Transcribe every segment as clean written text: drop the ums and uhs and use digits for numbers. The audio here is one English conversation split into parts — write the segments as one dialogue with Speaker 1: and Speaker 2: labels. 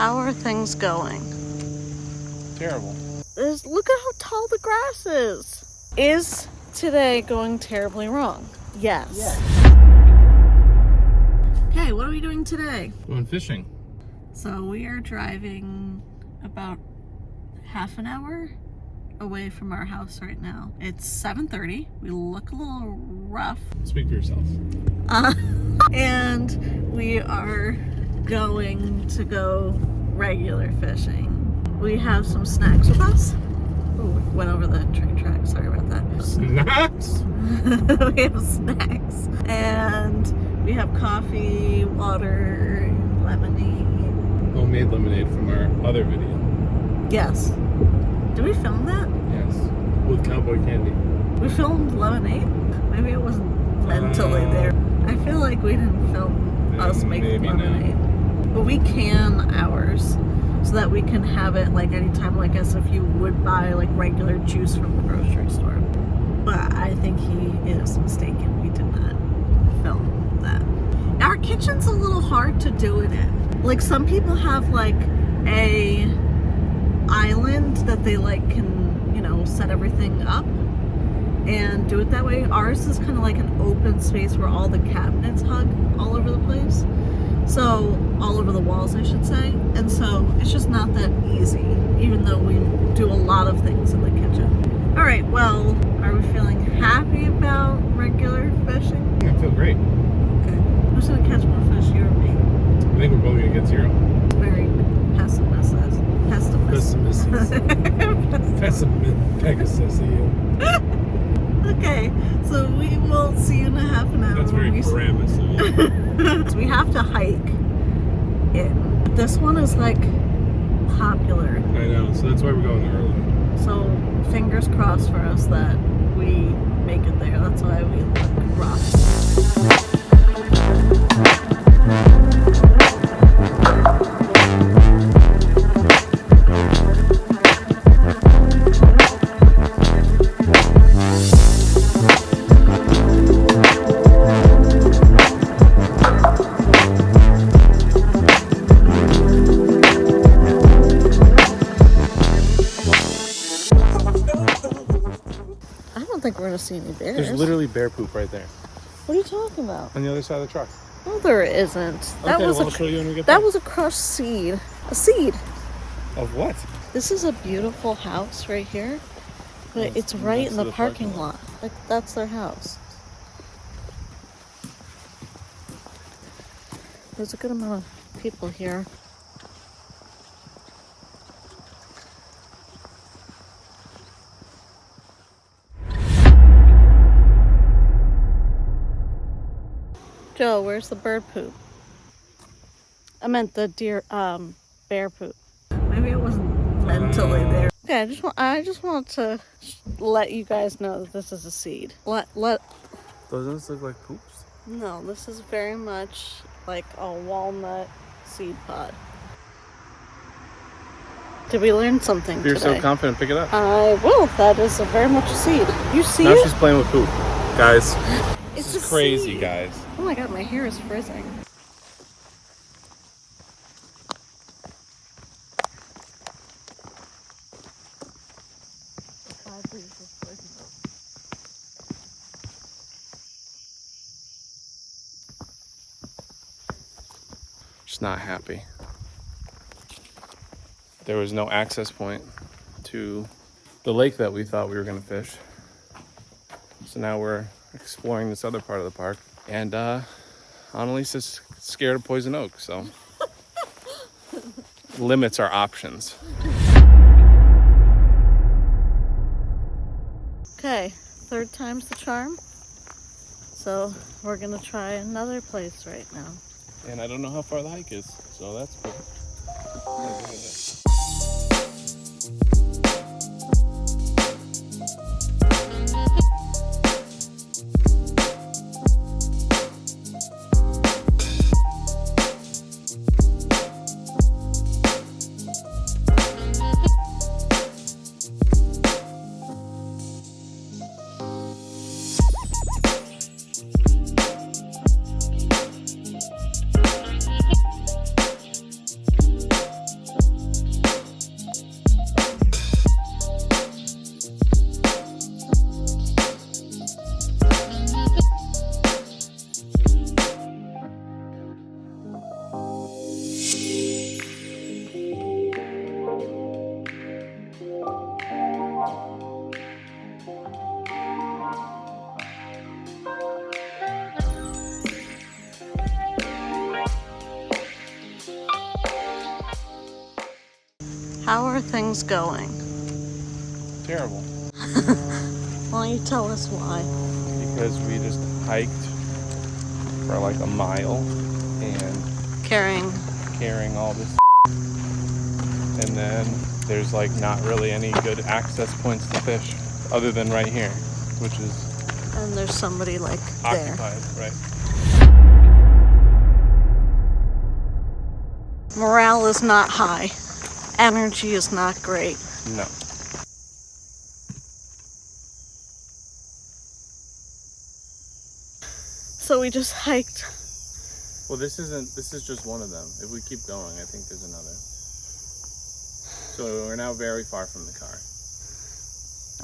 Speaker 1: How are things going?
Speaker 2: Terrible.
Speaker 1: Look at how tall the grass is. Is today going terribly wrong? Yes. Okay, what are we doing today?
Speaker 2: Going fishing.
Speaker 1: So we are driving about half an hour away from our house right now. It's 7:30. We look a little rough.
Speaker 2: Speak for yourself.
Speaker 1: And we are going to go regular fishing. We have some snacks with us. Oh, we went over the train track. Sorry about that.
Speaker 2: Snacks?
Speaker 1: We have snacks. And we have coffee, water, lemonade.
Speaker 2: Homemade lemonade from our other video.
Speaker 1: Yes. Did we film that?
Speaker 2: Yes. With cowboy candy.
Speaker 1: We filmed lemonade? Maybe it wasn't mentally there. I feel like we didn't film us making lemonade.
Speaker 2: Not.
Speaker 1: But we can ours so that we can have it like anytime, like as if you would buy like regular juice from the grocery store. But I think he is mistaken. We did not film that. Our kitchen's a little hard to do it in. Like some people have like a island that they like can, you know, set everything up and do it that way. Ours is kind of like an open space where all the cabinets hug all over the place. So, all over the walls, I should say. And so, it's just not that easy, even though we do a lot of things in the kitchen. Alright, well, are we feeling happy about regular fishing?
Speaker 2: I feel great.
Speaker 1: Okay. Who's gonna catch more fish, you or me?
Speaker 2: I think we're both gonna get 0.
Speaker 1: Very pessimistic.
Speaker 2: Pegasus.
Speaker 1: Okay, so we will see you in a half an hour.
Speaker 2: That's very Paramus of you.
Speaker 1: So we have to hike in. This one is like popular.
Speaker 2: I know, so that's why we're going early.
Speaker 1: So fingers crossed for us that we make it there. That's why we look rough. I don't think we're gonna see any bears.
Speaker 2: There's literally bear poop right there.
Speaker 1: What are you talking about?
Speaker 2: On the other side of the truck.
Speaker 1: No, there isn't. That
Speaker 2: Okay,
Speaker 1: was
Speaker 2: well, I'll show you when we get
Speaker 1: that
Speaker 2: back.
Speaker 1: was a crushed seed. A seed.
Speaker 2: Of what?
Speaker 1: This is a beautiful house right here, but it's right in the parking lot. Like that's their house. There's a good amount of people here. Joe, where's the bird poop? I meant the bear poop. Maybe it wasn't mentally there. Okay, I just want to let you guys know that this is a seed.
Speaker 2: Doesn't this look like poops?
Speaker 1: No, this is very much like a walnut seed pod. Did we learn something
Speaker 2: If you're
Speaker 1: today?
Speaker 2: so confident, pick it up.
Speaker 1: I will. That is very much a seed. You see
Speaker 2: Now
Speaker 1: it?
Speaker 2: she's playing with poop. Guys,
Speaker 1: It's
Speaker 2: this is
Speaker 1: a
Speaker 2: crazy,
Speaker 1: seed.
Speaker 2: guys.
Speaker 1: Oh my god, my hair is frizzing.
Speaker 2: Just not happy. There was no access point to the lake that we thought we were gonna fish. So now we're exploring this other part of the park. And Annalisa's scared of poison oak, so limits our options.
Speaker 1: Okay, third time's the charm. So we're gonna try another place right now.
Speaker 2: And I don't know how far the hike is, so that's cool.
Speaker 1: How are things going?
Speaker 2: Terrible.
Speaker 1: Why don't you tell us why?
Speaker 2: Because we just hiked for like a mile and carrying all this, and then there's like not really any good access points to fish other than right here, which is
Speaker 1: And there's somebody like there.
Speaker 2: occupied, right?
Speaker 1: Morale is not high. Energy is not great.
Speaker 2: No.
Speaker 1: So we just hiked.
Speaker 2: Well, this is just one of them. If we keep going, I think there's another. So we're now very far from the car.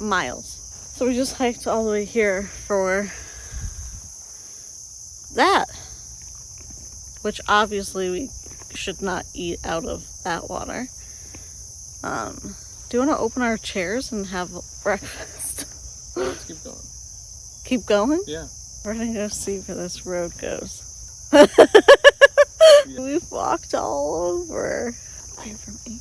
Speaker 1: Miles. So we just hiked all the way here for that. Which obviously we should not eat out of that water. Do you want to open our chairs and have breakfast?
Speaker 2: Let's keep going.
Speaker 1: Keep going?
Speaker 2: Yeah.
Speaker 1: We're gonna go see where this road goes.
Speaker 2: Yeah.
Speaker 1: We've walked all over. Pray for me.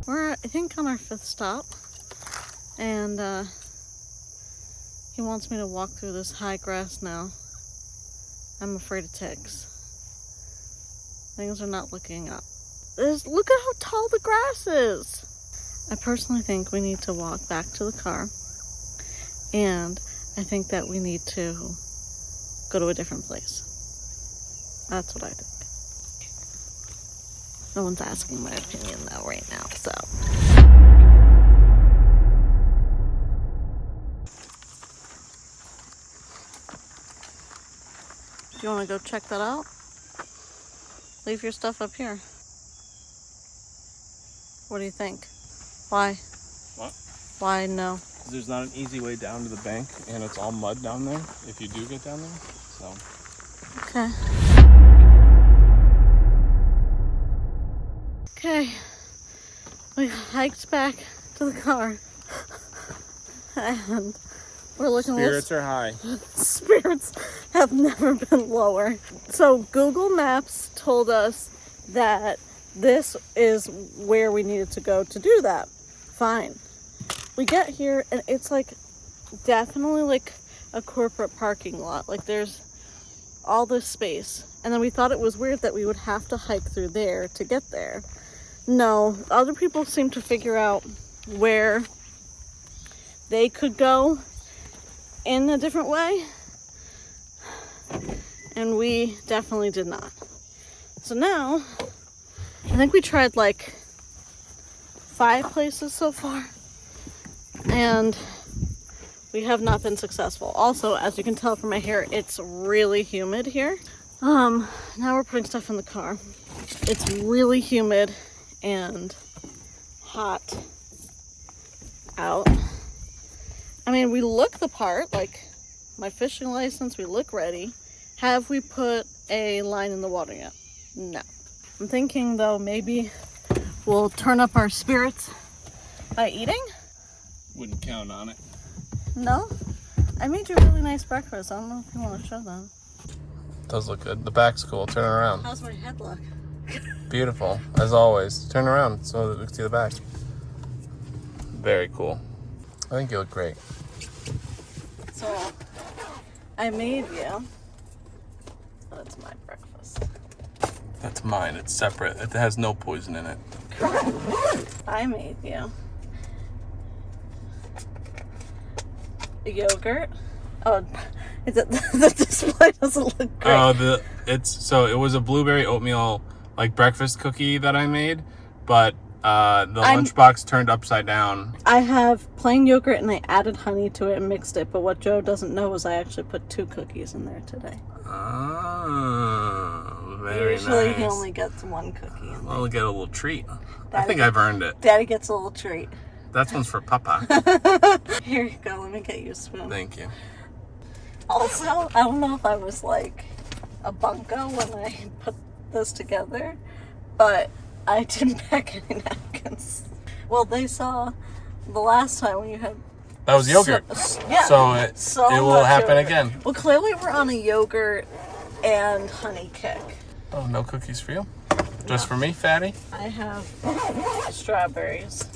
Speaker 1: We're, I think, on our 5th stop, and he wants me to walk through this high grass now. I'm afraid of ticks. Things are not looking up. Look at how tall the grass is! I personally think we need to walk back to the car, and I think that we need to go to a different place. That's what I think. No one's asking my opinion though right now, so. Do you want to go check that out? Leave your stuff up here. What do you think? Why?
Speaker 2: What?
Speaker 1: Why no?
Speaker 2: There's not an easy way down to the bank, and it's all mud down there if you do get down there. So.
Speaker 1: Okay. Okay. We hiked back to the car. And we're looking
Speaker 2: Spirits are high.
Speaker 1: Spirits have never been lower. So Google Maps told us that this is where we needed to go to do that. Fine. We get here and it's like definitely like a corporate parking lot. Like there's all this space. And then we thought it was weird that we would have to hike through there to get there. No, other people seem to figure out where they could go in a different way, and we definitely did not. So now, I think we tried like 5 places so far, and we have not been successful. Also, as you can tell from my hair, it's really humid here. Now we're putting stuff in the car. It's really humid and hot out. I mean, we look the part, like my fishing license, we look ready. Have we put a line in the water yet? No. I'm thinking though, maybe we'll turn up our spirits by eating?
Speaker 2: Wouldn't count on it.
Speaker 1: No? I made you a really nice breakfast. I don't know if you want to show them.
Speaker 2: Does look good. The back's cool. Turn it around.
Speaker 1: How's my head look?
Speaker 2: Beautiful, as always. Turn around so that we can see the back. Very cool. I think you look great.
Speaker 1: So, I made you. That's my breakfast.
Speaker 2: That's mine. It's separate. It has no poison in it.
Speaker 1: I made you a yogurt. Oh, is it, the display doesn't look great.
Speaker 2: Oh, it was a blueberry oatmeal like breakfast cookie that I made, but the lunchbox turned upside down.
Speaker 1: I have plain yogurt and I added honey to it and mixed it, but what Joe doesn't know is I actually put 2 cookies in there today.
Speaker 2: Oh, very
Speaker 1: Usually
Speaker 2: nice.
Speaker 1: he only gets 1 cookie in there.
Speaker 2: Well, we'll get a little treat. I think I've earned it.
Speaker 1: Daddy gets a little treat.
Speaker 2: That one's for Papa.
Speaker 1: Here you go, let me get you a spoon.
Speaker 2: Thank you.
Speaker 1: Also, I don't know if I was like a bunko when I put this together, but I didn't pack any napkins. Well, they saw the last time when you had...
Speaker 2: That was yogurt.
Speaker 1: Yeah.
Speaker 2: So it will happen again.
Speaker 1: Well, clearly we're on a yogurt and honey kick.
Speaker 2: Oh, no cookies for you? Just for me, fatty?
Speaker 1: I have strawberries.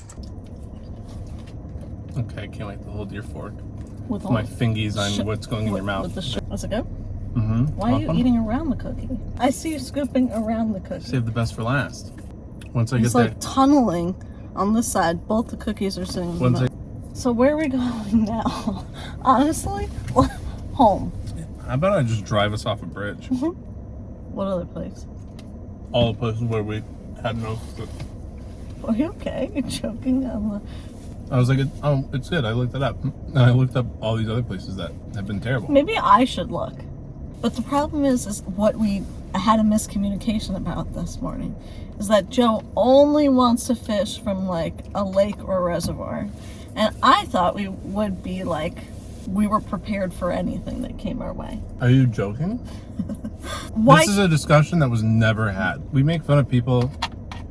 Speaker 2: Okay, I can't wait to hold your fork.
Speaker 1: With
Speaker 2: My fingies on what's going in your mouth.
Speaker 1: Does it go?
Speaker 2: Mm-hmm.
Speaker 1: Why are you eating around the cookie? I see you scooping around the cookie.
Speaker 2: Save the best for last. Once I get
Speaker 1: It's
Speaker 2: there.
Speaker 1: like tunneling on this side. Both the cookies are sitting in the middle. So where are we going now? Honestly, home.
Speaker 2: How about I just drive us off a bridge?
Speaker 1: What other place?
Speaker 2: All the places where we had no...
Speaker 1: Are you okay? You're choking on the...
Speaker 2: I was like, oh, it's good. I looked it up. And I looked up all these other places that have been terrible.
Speaker 1: Maybe I should look. But the problem is what we had a miscommunication about this morning is that Joe only wants to fish from like a lake or a reservoir. And I thought we would be like, we were prepared for anything that came our way.
Speaker 2: Are you joking?
Speaker 1: Why?
Speaker 2: This is a discussion that was never had. We make fun of people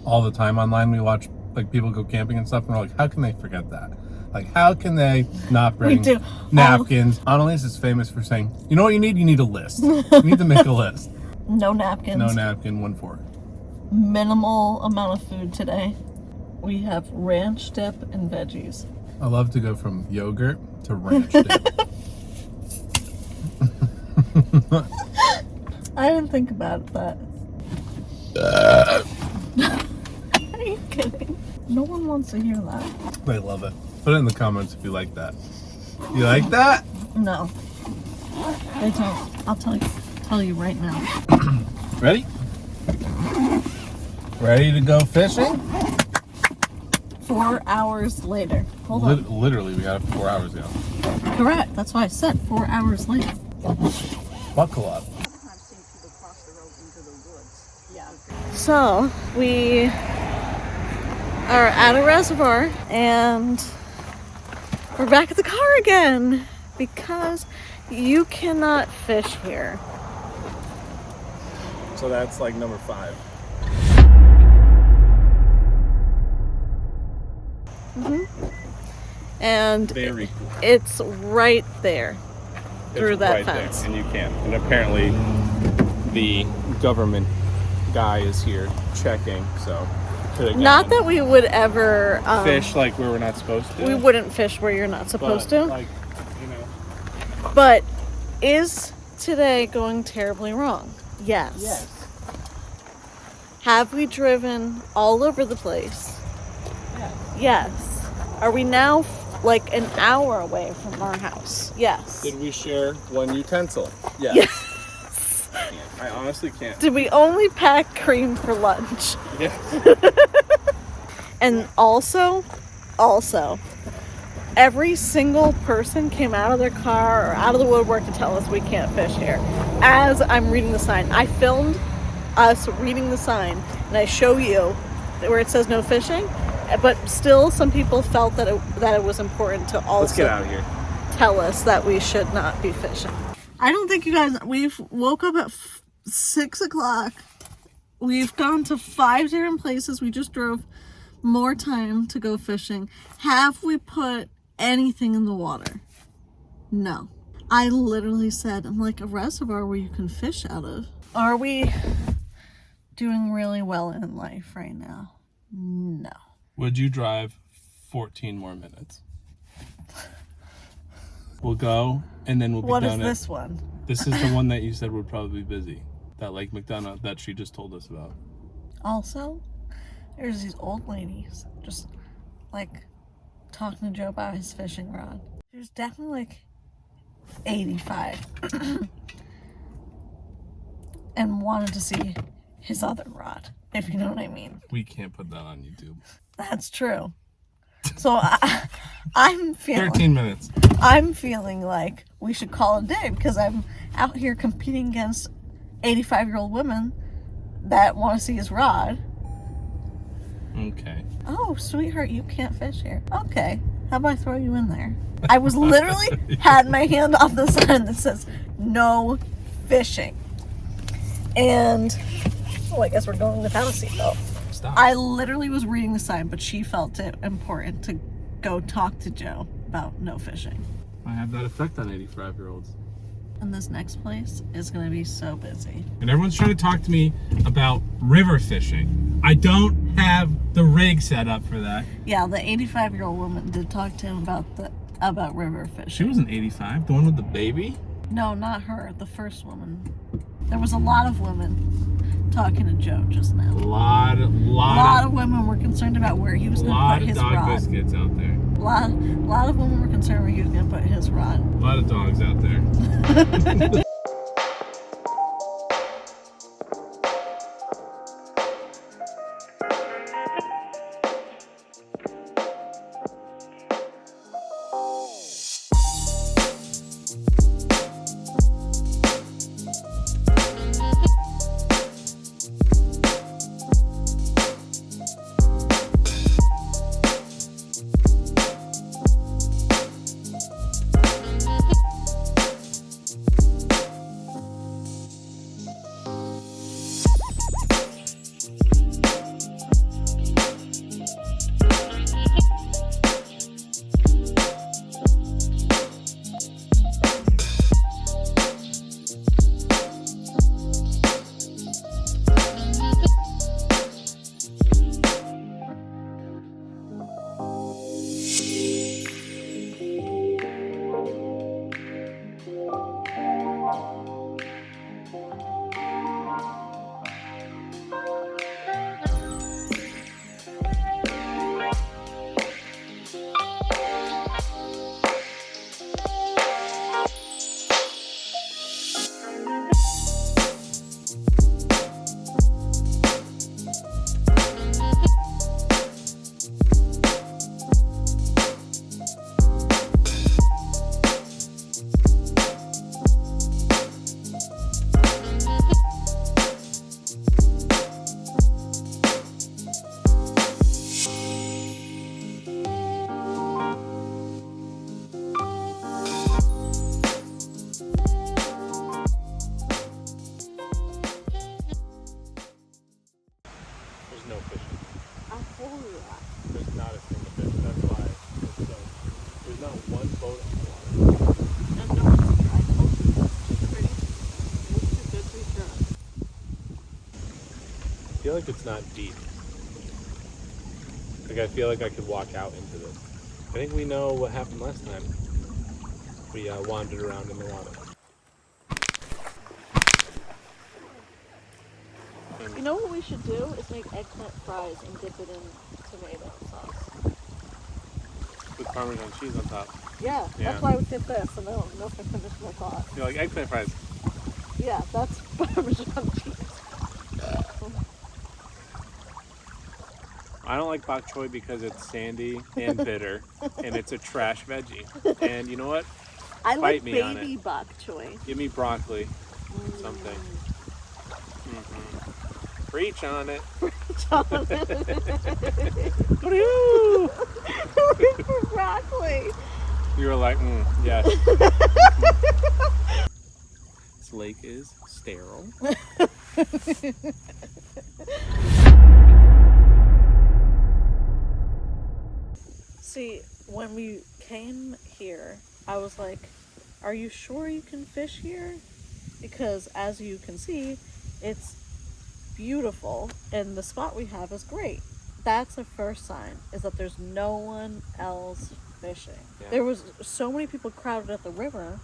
Speaker 2: all the time online. We watch like people go camping and stuff, and we're like, how can they forget that? Like, how can they not bring napkins? Annalise is famous for saying, you know what you need? You need a list. You need to make a list.
Speaker 1: No napkins.
Speaker 2: No napkin, 1 fork.
Speaker 1: Minimal amount of food today. We have ranch dip and veggies.
Speaker 2: I love to go from yogurt to ranch dip.
Speaker 1: I didn't think about that. Are you kidding? No one wants to hear that.
Speaker 2: I love it. Put it in the comments if you like that. You like that?
Speaker 1: No. They don't. I'll tell you right now.
Speaker 2: Ready? Ready to go fishing?
Speaker 1: 4 hours later. Hold on.
Speaker 2: Literally, we got it 4 hours ago.
Speaker 1: Correct. That's why I said 4 hours later.
Speaker 2: Buckle up.
Speaker 1: So we are at a reservoir and we're back at the car again because you cannot fish here.
Speaker 2: So that's like number 5.
Speaker 1: And
Speaker 2: Very cool.
Speaker 1: it's right there through that
Speaker 2: right
Speaker 1: fence.
Speaker 2: there, and you can't. And apparently the government guy is here checking, so
Speaker 1: Not that we would ever
Speaker 2: fish like we were not supposed to.
Speaker 1: We wouldn't fish where you're not supposed to.
Speaker 2: Like, you know.
Speaker 1: But is today going terribly wrong? Yes.
Speaker 2: Yes.
Speaker 1: Have we driven all over the place?
Speaker 2: Yes.
Speaker 1: Yes. Are we now like an hour away from our house? Yes.
Speaker 2: Did we share one utensil? Yes.
Speaker 1: Yes.
Speaker 2: I honestly can't.
Speaker 1: Did we only pack cream for lunch?
Speaker 2: Yes.
Speaker 1: And also, every single person came out of their car or out of the woodwork to tell us we can't fish here. As I'm reading the sign, I filmed us reading the sign, and I show you where it says no fishing. But still, some people felt that it was important to also
Speaker 2: Let's get out of here.
Speaker 1: Tell us that we should not be fishing. I don't think you guys. We've woke up at 6 o'clock. We've gone to 5 different places. We just drove more time to go fishing. Have we put anything in the water? No. I literally said, I'm like, a reservoir where you can fish out of. Are we doing really well in life right now? No.
Speaker 2: Would you drive 14 more minutes? We'll go, and then we'll be done.
Speaker 1: What is this one?
Speaker 2: This is the one that you said would probably be busy. That Lake McDonough that she just told us about.
Speaker 1: Also, there's these old ladies just like talking to Joe about his fishing rod. There's definitely like 85 and wanted to see his other rod, if you know what I mean.
Speaker 2: We can't put that on YouTube.
Speaker 1: That's true. So I'm feeling
Speaker 2: 13 minutes.
Speaker 1: I'm feeling like we should call it a day because I'm out here competing against 85-year-old women that want to see his rod.
Speaker 2: Okay.
Speaker 1: Oh, sweetheart, you can't fish here. Okay. How about I throw you in there? I was literally had my hand on the sign that says no fishing. And I guess we're going without a seatbelt.
Speaker 2: stop.
Speaker 1: I literally was reading the sign, but she felt it important to go talk to Joe about no fishing.
Speaker 2: I have that effect on 85-year-olds.
Speaker 1: And this next place is going to be so busy.
Speaker 2: And everyone's trying to talk to me about river fishing. I don't have the rig set up for that.
Speaker 1: Yeah, the 85-year-old woman did talk to him about river fishing.
Speaker 2: She wasn't 85, the one with the baby?
Speaker 1: No, not her. The first woman. There was a lot of women talking to Joe just now.
Speaker 2: A lot
Speaker 1: of women were concerned about where he was going to put his rod.
Speaker 2: A lot of dog biscuits out there.
Speaker 1: A lot of women were concerned where he was going to put his rod.
Speaker 2: A lot of dogs out there. No fishing.
Speaker 1: I told you that.
Speaker 2: There's not a single fish. That's why it's so. There's not one boat on the water.
Speaker 1: And no one's here. I told you this. It's pretty. It's too good to be true.
Speaker 2: I feel like it's not deep. Like I feel like I could walk out into this. I think we know what happened last time. We wandered around in the water.
Speaker 1: You know what we should do is make eggplant fries and dip it in tomato sauce.
Speaker 2: With Parmesan cheese on top.
Speaker 1: Yeah,
Speaker 2: Yeah.
Speaker 1: that's why I would get this, and then I'll know if I finish my thought.
Speaker 2: You know, like eggplant fries.
Speaker 1: Yeah, that's Parmesan cheese.
Speaker 2: I don't like bok choy because it's sandy and bitter, and it's a trash veggie. And you know what?
Speaker 1: I like
Speaker 2: Fight me on
Speaker 1: baby bok choy.
Speaker 2: Give me broccoli, something. Preach on it. Woo!
Speaker 1: For broccoli.
Speaker 2: You were like, yes. This lake is sterile.
Speaker 1: See, when we came here, I was like, are you sure you can fish here? Because as you can see, it's beautiful and the spot we have is great. That's the first sign, is that there's no one else fishing.
Speaker 2: Yeah.
Speaker 1: There was so many people crowded at the river,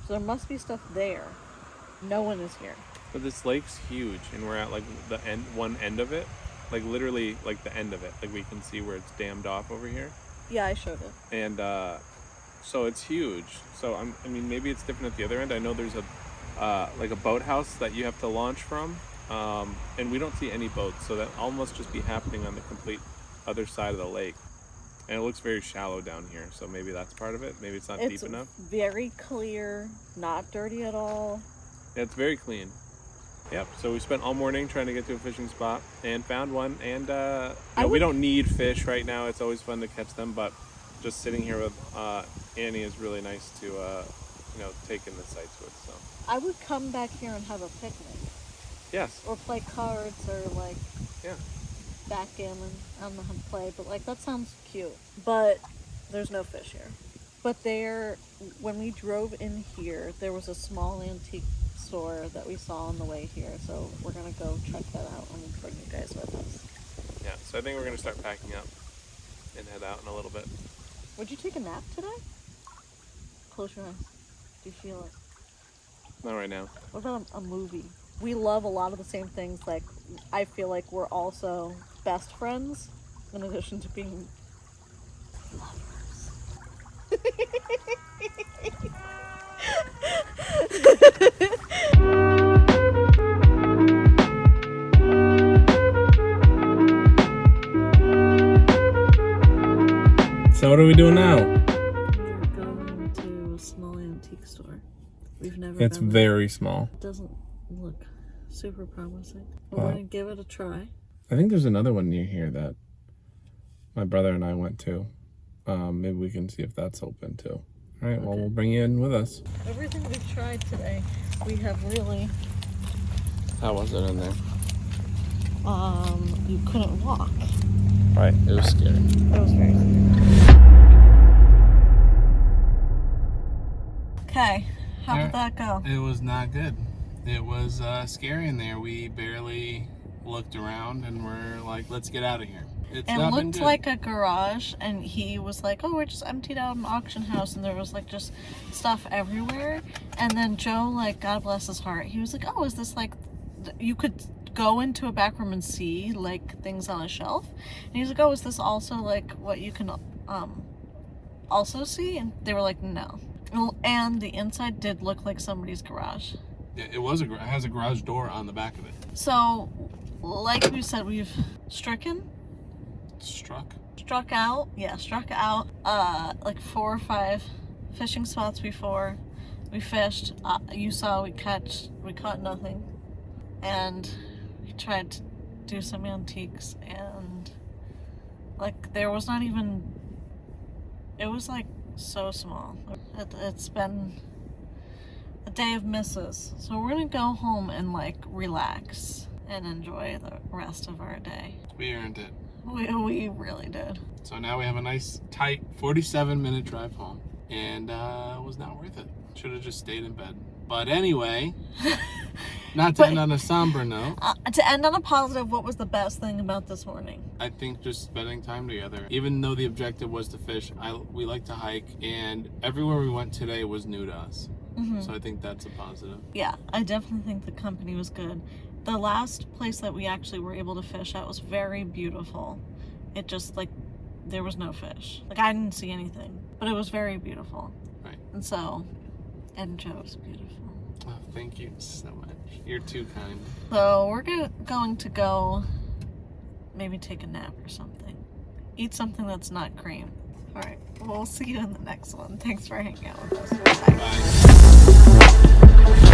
Speaker 1: so there must be stuff there. No one is here.
Speaker 2: But this lake's huge, and we're at like the end, one end of it, like literally like the end of it. Like we can see where it's dammed off over here.
Speaker 1: Yeah, I showed it.
Speaker 2: And so it's huge. So I mean, maybe it's different at the other end. I know there's a like a boathouse that you have to launch from, and we don't see any boats. So that almost just be happening on the complete other side of the lake. And it looks very shallow down here. So maybe that's part of it. Maybe it's not deep enough.
Speaker 1: It's very clear, not dirty at all.
Speaker 2: Yeah, it's very clean. Yep. So we spent all morning trying to get to a fishing spot and found one. And we don't need fish right now. It's always fun to catch them, but just sitting here with Annie is really nice to take in the sights with. So
Speaker 1: I would come back here and have a picnic.
Speaker 2: yes.
Speaker 1: Or play cards or like.
Speaker 2: Yeah.
Speaker 1: backgammon. I don't know how to play, but like that sounds cute. But there's no fish here. But when we drove in here, there was a small antique store that we saw on the way here. So we're gonna go check that out and bring you guys with us.
Speaker 2: Yeah, so I think we're gonna start packing up and head out in a little bit.
Speaker 1: Would you take a nap today? Close your eyes. Do you feel it?
Speaker 2: Not right now.
Speaker 1: What about a movie? We love a lot of the same things. Like, I feel like we're also best friends in addition to being lovers.
Speaker 2: So what are we doing now?
Speaker 1: We're going to a small antique store. We've never
Speaker 2: It's
Speaker 1: been
Speaker 2: very small.
Speaker 1: It doesn't look super promising.
Speaker 2: Well,
Speaker 1: We're gonna give it a try.
Speaker 2: I think there's another one near here that my brother and I went to. Maybe we can see if that's open too. All right, well,
Speaker 1: Okay.
Speaker 2: we'll bring you in with us.
Speaker 1: Everything we've tried today, we have really,
Speaker 2: How was it in there?
Speaker 1: you couldn't walk.
Speaker 2: Right, it was scary.
Speaker 1: It was very scary. Okay, how did that go?
Speaker 2: It was not good. It was scary in there. We barely looked around and we're like, let's get out of here. It's
Speaker 1: It
Speaker 2: not been
Speaker 1: looked
Speaker 2: good.
Speaker 1: like a garage, and he was like, oh, we just emptied out an auction house, and there was like just stuff everywhere. And then Joe, like, God bless his heart, he was like, oh, is this like, you could go into a back room and see like things on a shelf? And he was like, oh, is this also like what you can also see? And they were like, no. And the inside did look like somebody's garage.
Speaker 2: Yeah, it has a garage door on the back of it.
Speaker 1: So, like we said, we've struck out like 4 or 5 fishing spots before. We fished. You saw we caught nothing, and we tried to do some antiques, and like there was not even. It was like so small. It's been a day of misses, so we're gonna go home and like relax and enjoy the rest of our day.
Speaker 2: We earned it.
Speaker 1: We really did.
Speaker 2: So now we have a nice tight 47-minute drive home, and it was not worth it. Should have just stayed in bed. But anyway, not to end on a somber note.
Speaker 1: To end on a positive, what was the best thing about this morning?
Speaker 2: I think just spending time together. Even though the objective was to fish, we like to hike, and everywhere we went today was new to us.
Speaker 1: Mm-hmm.
Speaker 2: So I think that's a positive.
Speaker 1: Yeah, I definitely think the company was good. The last place that we actually were able to fish at was very beautiful. It just, like, there was no fish. Like, I didn't see anything, but it was very beautiful.
Speaker 2: Right.
Speaker 1: And so, and Joe's beautiful.
Speaker 2: Oh, thank you so much. You're too kind.
Speaker 1: So we're going to go maybe take a nap or something. Eat something that's not cream. All right, we'll see you in the next one. Thanks for hanging out with us.
Speaker 2: Bye.